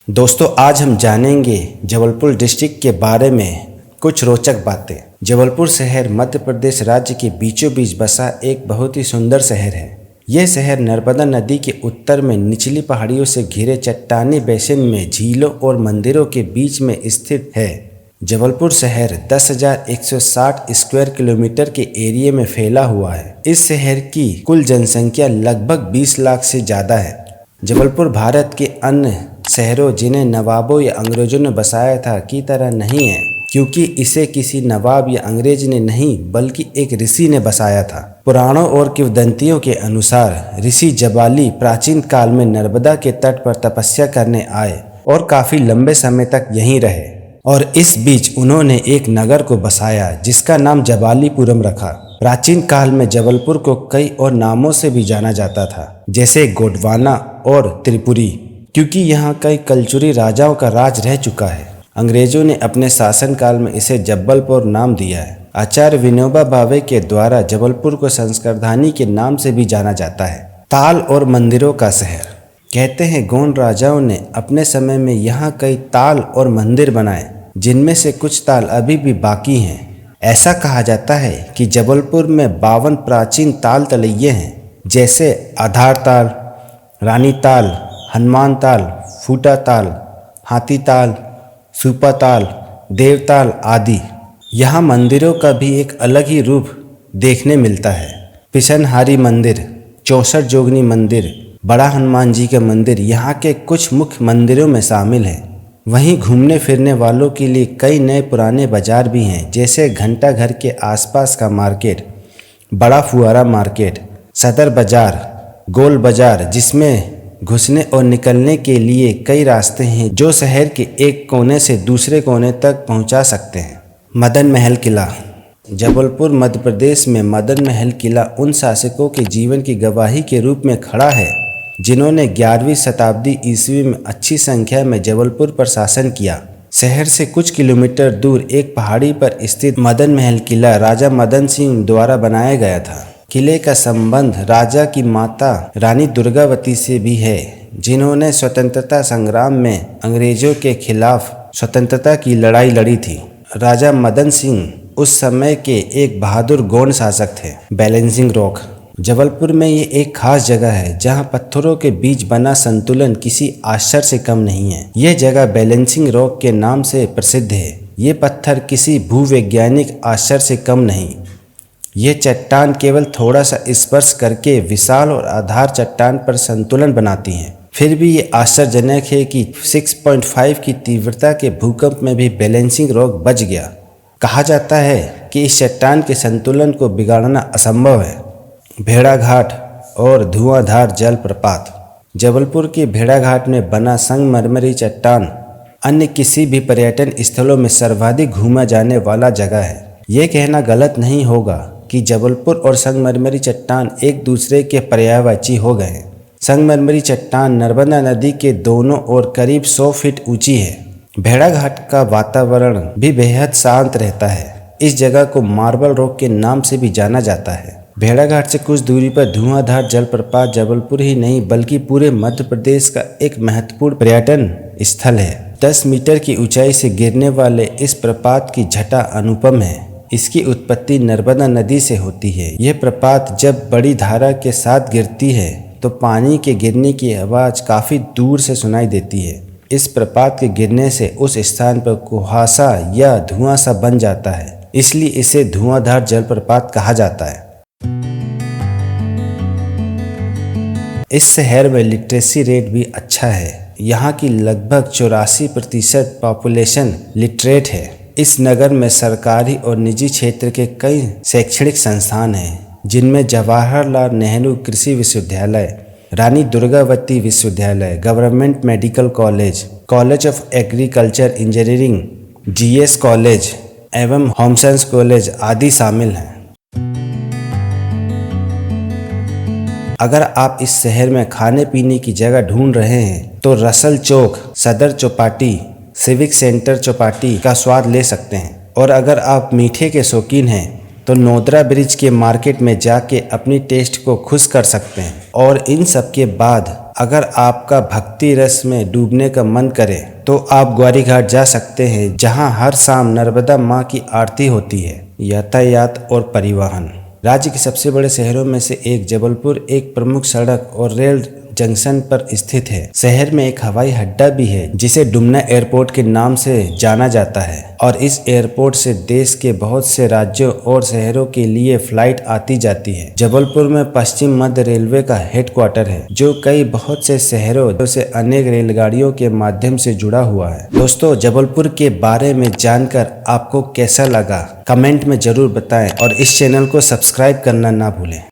दोस्तों, आज हम जानेंगे जबलपुर डिस्ट्रिक्ट के बारे में कुछ रोचक बातें। जबलपुर शहर मध्य प्रदेश राज्य के बीचों बीच बसा एक बहुत ही सुंदर शहर है। यह शहर नर्मदा नदी के उत्तर में निचली पहाड़ियों से घिरे चट्टानी बेसिन में झीलों और मंदिरों के बीच में स्थित है। जबलपुर शहर 10,160 स्क्वायर किलोमीटर के एरिया में फैला हुआ है। इस शहर की कुल जनसंख्या लगभग 20 लाख से ज़्यादा है। जबलपुर भारत के अन्य शहरों जिन्हें नवाबों या अंग्रेजों ने बसाया था की तरह नहीं है, क्योंकि इसे किसी नवाब या अंग्रेज ने नहीं बल्कि एक ऋषि ने बसाया था। पुराणों और किंवदंतियों के अनुसार ऋषि जबाली प्राचीन काल में नर्मदा के तट पर तपस्या करने आए और काफी लंबे समय तक यहीं रहे, और इस बीच उन्होंने एक नगर को बसाया जिसका नाम जबालीपुरम रखा। प्राचीन काल में जबलपुर को कई और नामों से भी जाना जाता था, जैसे गोंडवाना और त्रिपुरी, क्योंकि यहाँ कई कलचुरी राजाओं का राज रह चुका है। अंग्रेजों ने अपने शासनकाल में इसे जब्बलपुर नाम दिया है। आचार्य विनोबा भावे के द्वारा जबलपुर को संस्कारधानी के नाम से भी जाना जाता है। ताल और मंदिरों का शहर। कहते हैं गोंड राजाओं ने अपने समय में यहाँ कई ताल और मंदिर बनाए, जिनमें से कुछ ताल अभी भी बाकी हैं। ऐसा कहा जाता है कि जबलपुर में 52 प्राचीन ताल तलैये हैं, जैसे आधार ताल, रानी ताल, हनुमान ताल, फूटा ताल, हाथी ताल, सुपा ताल, देवताल आदि। यहाँ मंदिरों का भी एक अलग ही रूप देखने मिलता है। पिछनहारी मंदिर, 64 जोगनी मंदिर, बड़ा हनुमान जी का मंदिर यहाँ के कुछ मुख्य मंदिरों में शामिल है। वहीं घूमने फिरने वालों के लिए कई नए पुराने बाजार भी हैं, जैसे घंटा घर के आसपास का मार्केट, बड़ा फुआरा मार्केट, सदर बाजार, गोल बाजार, जिसमें घुसने और निकलने के लिए कई रास्ते हैं जो शहर के एक कोने से दूसरे कोने तक पहुंचा सकते हैं। मदन महल किला। जबलपुर मध्य प्रदेश में मदन महल किला उन शासकों के जीवन की गवाही के रूप में खड़ा है जिन्होंने 11वीं शताब्दी ईस्वी में अच्छी संख्या में जबलपुर पर शासन किया। शहर से कुछ किलोमीटर दूर एक पहाड़ी पर स्थित मदन महल किला राजा मदन सिंह द्वारा बनाया गया था। किले का संबंध राजा की माता रानी दुर्गावती से भी है, जिन्होंने स्वतंत्रता संग्राम में अंग्रेजों के खिलाफ स्वतंत्रता की लड़ाई लड़ी थी। राजा मदन सिंह उस समय के एक बहादुर गोंड शासक थे। Balancing rock. जबलपुर में ये एक खास जगह है जहां पत्थरों के बीच बना संतुलन किसी आश्चर्य से कम नहीं है। यह जगह बैलेंसिंग रॉक के नाम से प्रसिद्ध है। ये पत्थर किसी भूवैज्ञानिक आश्चर्य से कम नहीं। यह चट्टान केवल थोड़ा सा स्पर्श करके विशाल और आधार चट्टान पर संतुलन बनाती हैं। फिर भी ये आश्चर्यजनक है कि 6.5 की तीव्रता के भूकंप में भी बैलेंसिंग रॉक बच गया। कहा जाता है कि इस चट्टान के संतुलन को बिगाड़ना असंभव है। भेड़ाघाट और धुआंधार जलप्रपात। जबलपुर के भेड़ाघाट में बना संगमरमरी चट्टान अन्य किसी भी पर्यटन स्थलों में सर्वाधिक घूमा जाने वाला जगह है। यह कहना गलत नहीं होगा कि जबलपुर और संगमरमरी चट्टान एक दूसरे के पर्यायवाची हो गए हैं। संगमरमरी चट्टान नर्मदा नदी के दोनों ओर करीब 100 फीट ऊंची है। भेड़ाघाट का वातावरण भी बेहद शांत रहता है। इस जगह को मार्बल रॉक के नाम से भी जाना जाता है। भेड़ाघाट से कुछ दूरी पर धुआंधार जलप्रपात जबलपुर ही नहीं बल्कि पूरे मध्य प्रदेश का एक महत्वपूर्ण पर्यटन स्थल है। 10 मीटर की ऊंचाई से गिरने वाले इस प्रपात की छटा अनुपम है। इसकी उत्पत्ति नर्मदा नदी से होती है। यह प्रपात जब बड़ी धारा के साथ गिरती है तो पानी के गिरने की आवाज़ काफ़ी दूर से सुनाई देती है। इस प्रपात के गिरने से उस स्थान पर कुहासा या धुआं सा बन जाता है, इसलिए इसे धुआंधार जलप्रपात कहा जाता है। इस शहर में लिटरेसी रेट भी अच्छा है। यहाँ की लगभग 84% पॉपुलेशन लिटरेट है। इस नगर में सरकारी और निजी क्षेत्र के कई शैक्षणिक संस्थान हैं, जिनमें जवाहरलाल नेहरू कृषि विश्वविद्यालय, रानी दुर्गावती विश्वविद्यालय, government medical college, college of agriculture engineering, GS college एवं होम साइंस कॉलेज आदि शामिल हैं। अगर आप इस शहर में खाने पीने की जगह ढूंढ रहे हैं तो रसल चौक, सदर चौपाटी, सिविक सेंटर चौपाटी का स्वाद ले सकते हैं। और अगर आप मीठे के शौकीन हैं तो नोदरा ब्रिज के मार्केट में जाके अपनी टेस्ट को खुश कर सकते हैं। और इन सब के बाद अगर आपका भक्ति रस में डूबने का मन करे तो आप ग्वारी घाट जा सकते हैं, जहां हर शाम नर्मदा माँ की आरती होती है। यातायात और परिवहन। राज्य के सबसे बड़े शहरों में से एक जबलपुर एक प्रमुख सड़क और रेल जंक्शन पर स्थित है। शहर में एक हवाई अड्डा भी है जिसे डुमना एयरपोर्ट के नाम से जाना जाता है और इस एयरपोर्ट से देश के बहुत से राज्यों और शहरों के लिए फ्लाइट आती जाती है। जबलपुर में पश्चिम मध्य रेलवे का हेडक्वार्टर है जो कई बहुत से शहरों से अनेक रेलगाड़ियों के माध्यम से जुड़ा हुआ है। दोस्तों, जबलपुर के बारे में जानकर आपको कैसा लगा कमेंट में जरूर बताएं और इस चैनल को सब्सक्राइब करना ना भूलें।